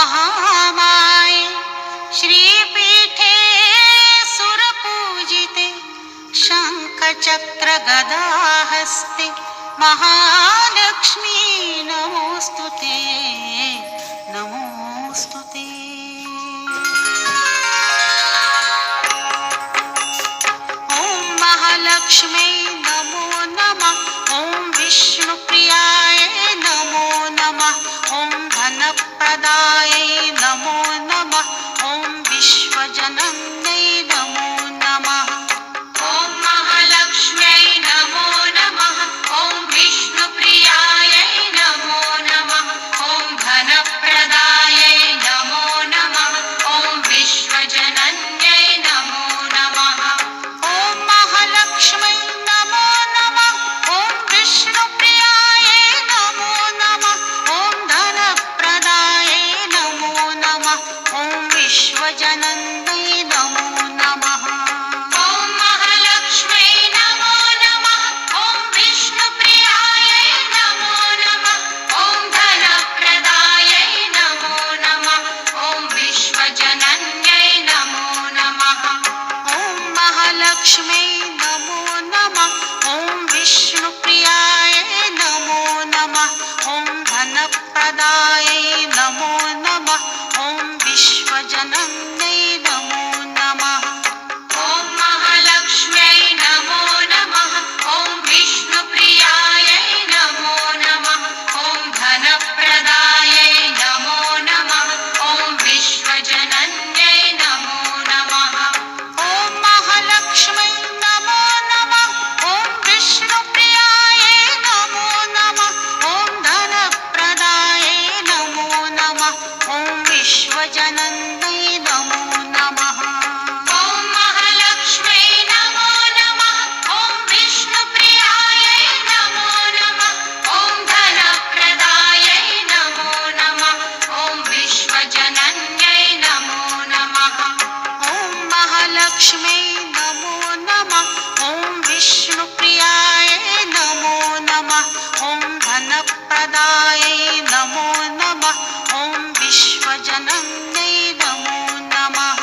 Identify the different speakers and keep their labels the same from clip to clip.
Speaker 1: महामाये श्रीपीठे सुरपूजिते शङ्खचक्रगदाहस्ते महालक्ष्मी नमोऽस्तु ते नमोऽस्तु ते। ॐ महालक्ष्मी नमो नमः। ॐ विष्णुप्रियाय नमो नमः। ॐ धनप्रदायै नमो नमः। ॐ विश्वजनन्यै नमो नमः। ॐ महालक्ष्म्यै नमो नमः। ॐ विष्णुप्रियायै नमो नमः। ॐ धनप्रदायै नमो नमः। ॐ विश्वजनन्यै नमो नमः। ॐ महालक्ष्म्यै नमो नमः। ॐ विष्णुप्रियायै नमो नमः। ॐ धनप्रदायै नमो नमः। ॐ विश्वजनन्यै नमो नमः। ॐ महालक्ष्म्यै नमो नमः। ॐ विष्णुप्रियायै नमो नमः। ॐ धनप्रदायै नमो नमः। ॐ विश्वजनन्यै नमो नमः। ॐ महालक्ष्म्यै नमो नमः। ॐ विष्णुप्रियायै नमो नमः। ॐ धनप्रदायै नमो नमः। ॐ विश्वजनन्यै नमो नमः। ॐ महालक्ष्म्यै नमो नमः। ॐ विष्णुप्रियायै नमो नमः। ॐ धनप्रदायै नमो नमः। ॐ विश्वजनन्यै नमो नमः। ॐ महालक्ष्म्यै नमो नमः। ॐ विष्णुप्रियायै नमो नमः। ॐ धनप्रदायै नमो नमः। ॐ विश्वजनन्यै नमो नमः। ॐ महालक्ष्म्यै नमो नमः। ॐ विष्णुप्रियायै नमो नमः। ॐ धनप्रदायै नमो नमः। ॐ विश्वजनन्यै नमो नमः। ॐ महालक्ष्म्यै नमो नमः। ॐ विष्णुप्रियायै नमो नमः। ॐ धनप्रदायै नमो नमः। ॐ विश्वजनन्यै नमो नमः।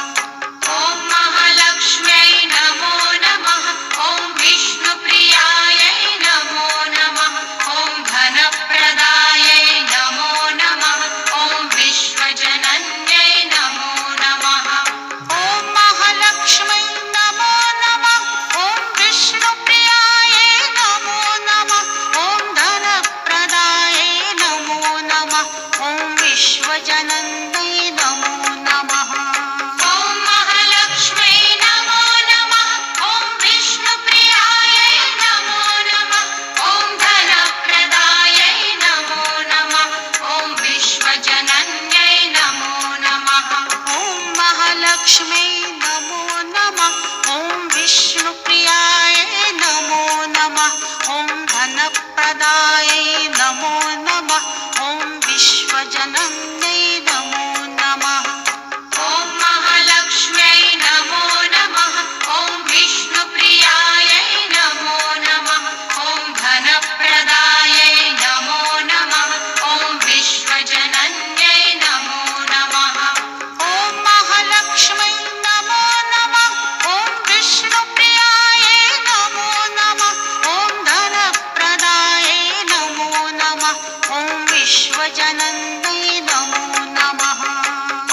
Speaker 1: ॐ महालक्ष्म्यै नमो नमः। ॐ विष्णुप्रियायै नमो नमः। ॐ धनप्रदायै नमो नमः। ॐ विश्वजनन्यै नमो नमः। ॐ महालक्ष्म्यै नमो नमः। ॐ विष्णुप्रियायै नमो नमः। ॐ धनप्रदायै नमो नमः। ॐ विश्वजनन्यै नमो नमः। ॐ महालक्ष्म्यै नमो नमः। ॐ विष्णुप्रियायै नमो नमः। ॐ धनप्रदायै नमो नमः। ॐ विश्वजनन्यै नमो नमः। ॐ महालक्ष्म्यै नमो नमः। ॐ विष्णुप्रियायै नमो नमः। ॐ धनप्रदायै नमो नमः। ॐ विश्वजनन्यै नमो नमः। ॐ महालक्ष्म्यै नमो नमः। ॐ विष्णुप्रियायै नमो नमः। ॐ धनप्रदायै नमो नमः। ॐ विश्वजनन्यै नमो नमः। ॐ महालक्ष्म्यै नमो नमः। ॐ विष्णुप्रियायै नमो नमः। ॐ धनप्रदायै नमो नमः। ॐ विश्वजनन्यै नमो नमः।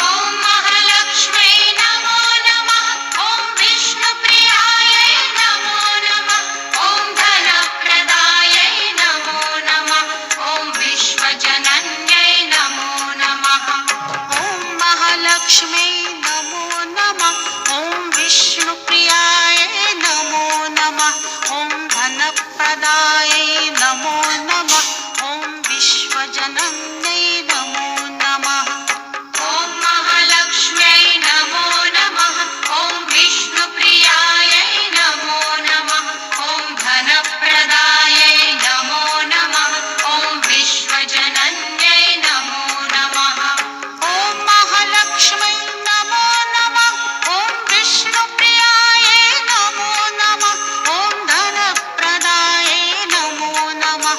Speaker 1: ॐ महालक्ष्म्यै नमो नमः। ॐ विष्णुप्रियायै नमो नमः। ॐ धनप्रदायै नमो नमः। ॐ विश्वजनन्यै नमो नमः। ॐ महालक्ष्म्यै नमो नमः। ॐ विष्णुप्रियायै नमो नमः। ॐ धनप्रदायै नमो नमः। ॐ विश्वजनन्यै नमो नमः। ॐ महालक्ष्म्यै नमो नमः। ॐ विष्णुप्रियायै नमो नमः। ॐ धनप्रदायै नमो नमः। ॐ विश्वजनन्यै नमो नमः। ॐ महालक्ष्म्यै नमो नमः। ॐ विष्णुप्रियायै नमो नमः। ॐ धनप्रदायै नमो नमः।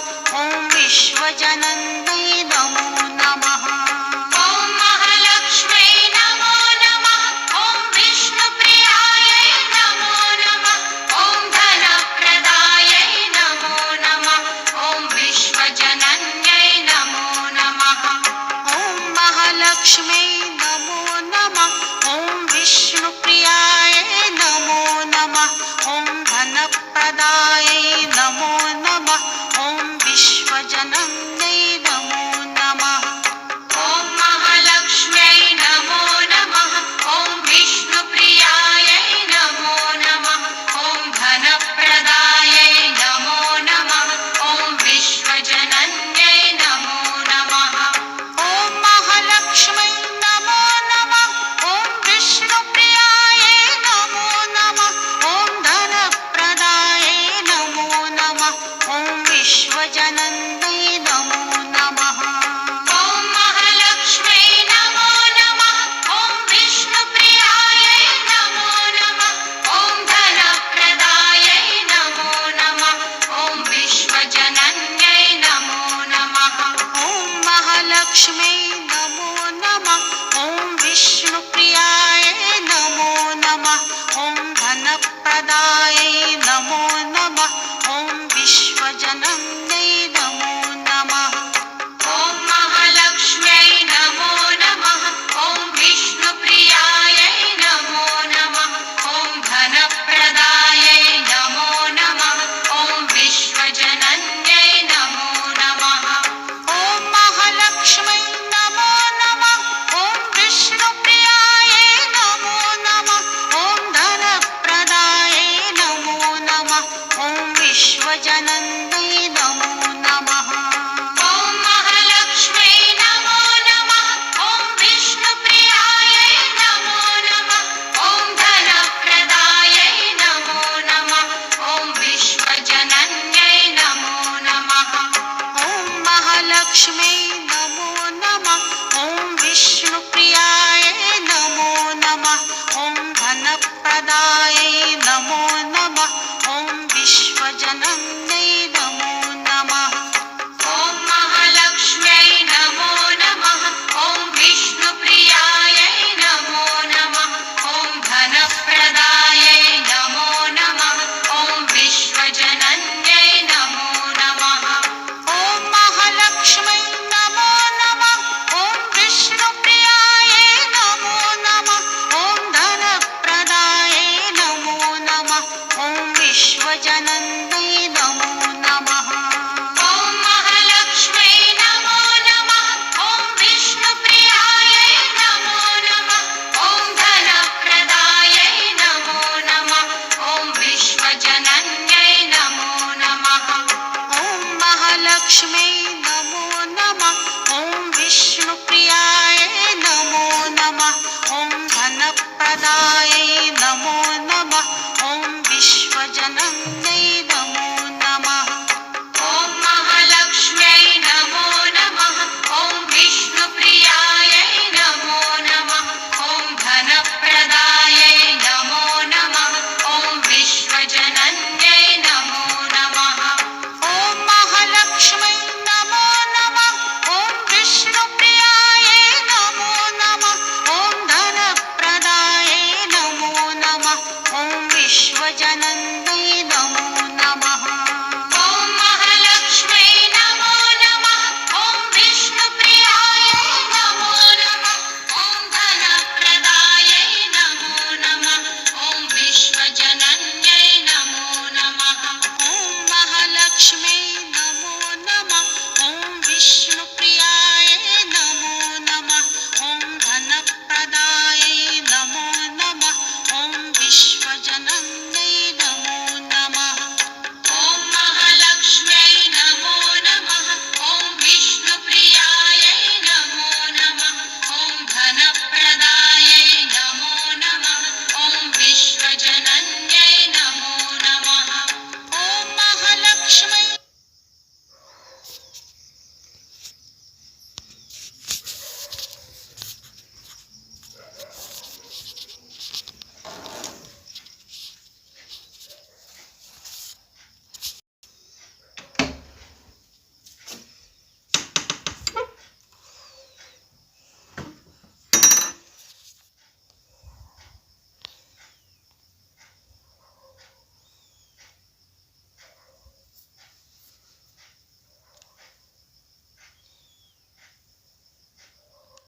Speaker 1: धनप्रदायै नमो नमः ॐ विश्वजनन्यै नमो नमः ॐ महालक्ष्म्यै नमो नमः ॐ विष्णुप्रियायै नमो नमः ॐ धनप्रदायै नमो नमः ॐ विश्वजनन्यै नमो नमः ॐ महालक्ष्म्यै नमो नमः ॐ विष्णुप्रियायै नमो नमः ॐ धनप्रदायै नमो नमः ॐ विश्वजनन्यै नमो नमः ॐ महालक्ष्म्यै नमो नमः ॐ विष्णुप्रियायै नमो नमः ॐ धनप्रदायै नमो नमः ॐ विश्वजनन्यै नमो नमः ॐ महालक्ष्म्यै नमो नमः ॐ विष्णुप्रियायै नमो नमः ॐ धनप्रदायै नमो नमः ॐ विश्वजनन्यै नमो नमः ॐ महालक्ष्म्यै नमो नमः ॐ विष्णुप्रियायै नमो नमः ॐ धनप्रदायै नमो नमः ॐ विश्वजनन्यै नमो नमः ॐ महालक्ष्म्यै नमो नमः ॐ विष्णुप्रियायै नमो नमः ॐ धनप्रदायै नमो नमः ॐ विश्वजनन्यै नमो नमः ॐ महालक्ष्म्यै नमो नमः ॐ विष्णुप्रियायै नमो नमः ॐ धनप्रदायै नमो नमः ॐ विश्वजनन्यै नमो नमः ॐ महालक्ष्म्यै नमो नमः ॐ विष्णुप्रियायै नमो नमः ॐ धनप्रदायै नमो नमः ॐ विश्वजनन्यै नमो नमः ॐ महालक्ष्म्यै नमो नमः ॐ विष्णुप्रियायै नमो नमः ॐ धनप्रदायै नमो नमः ॐ विश्वजनन्यै नमो नमः ॐ महालक्ष्म्यै नमो नमः ॐ विष्णुप्रियायै नमो नमः ॐ धनप्रदायै नमो नमः ॐ विश्वजनन्यै नमो नमः ॐ महालक्ष्म्यै नमो नमः ॐ विष्णुप्रियायै नमो नमः ॐ धनप्रदायै नमो नमः ॐ विश्वजनन्यै नमो नमः ॐ महालक्ष्म्यै नमो नमः ॐ विष्णुप्रियायै नमो नमः ॐ धनप्रदायै नमो नमः ॐ विश्वजनन्यै नमो नमः ॐ महालक्ष्म्यै नमो नमः ॐ विष्णुप्रियायै नमो नमः ॐ धनप्रदायै नमो नमः ॐ विश्वजनन्यै नमो नमः ॐ महालक्ष्म्यै नमो नमः ॐ विष्णुप्रियायै नमो नमः ॐ धनप्रदायै नमो नमः ॐ विश्वजनन्यै नमो नमः ॐ महालक्ष्म्यै नमो नमः ॐ विष्णुप्रियायै नमो नमः ॐ धनप्रदायै नमो नमः ॐ विश्वजनन्यै नमो नमः ॐ महालक्ष्म्यै नमो नमः ॐ विष्णुप्रियायै नमो नमः ॐ धनप्रदायै नमो नमः ॐ विश्वजनन्यै नमो नमः ॐ महालक्ष्म्यै नमो नमः ॐ विष्णुप्रियायै नमो नमः ॐ धनप्रदायै नमो नमः ॐ विश्वजनन्यै नमो नमः ॐ महालक्ष्म्यै